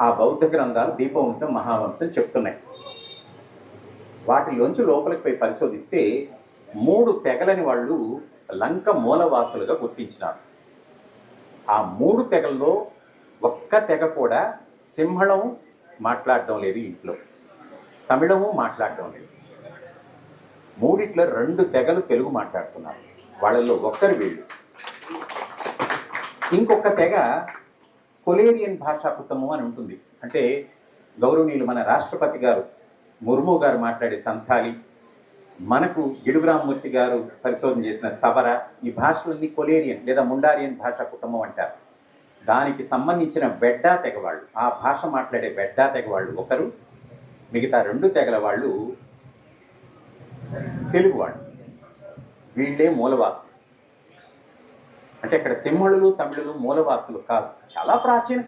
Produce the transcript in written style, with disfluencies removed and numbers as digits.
ఆ బౌద్ధ గ్రంథాలు దీపవంశం, మహావంశం చెప్తున్నాయి. వాటిలోంచి లోపలికి పోయి పరిశోధిస్తే 3 తెగలని వాళ్ళు లంక మూలవాసులుగా గుర్తించినారు. ఆ 3 తెగల్లో ఒక్క తెగ కూడా సింహళం మాట్లాడడం లేదు, ఇంట్లో తమిళము మాట్లాడడం లేదు. 3 2 తెగలు తెలుగు మాట్లాడుతున్నారు. వాళ్ళల్లో ఒక్కరు వీళ్ళు. ఇంకొక తెగ కొలేరియన్ భాషాపుతము అని ఉంటుంది. అంటే గౌరవనీయులు మన రాష్ట్రపతి గారు ముర్ము గారు మాట్లాడే సంథాలి, మనకు గిడుగురామమూర్తి గారు పరిశోధన చేసిన సవర, ఈ భాషలన్నీ కొలేరియన్ లేదా ముండారియన్ భాషాపుతము అంటారు. దానికి సంబంధించిన బెడ్డా తెగ వాళ్ళు, ఆ భాష మాట్లాడే బెడ్డా తెగ వాళ్ళు ఒకరు, మిగతా 2 తెగల వాళ్ళు తెలుగు వాళ్ళు. వీళ్ళే మూలవాసులు. అంటే ఇక్కడ సింహళులు, తమిళులు మూలవాసులు కాదు, చాలా ప్రాచీన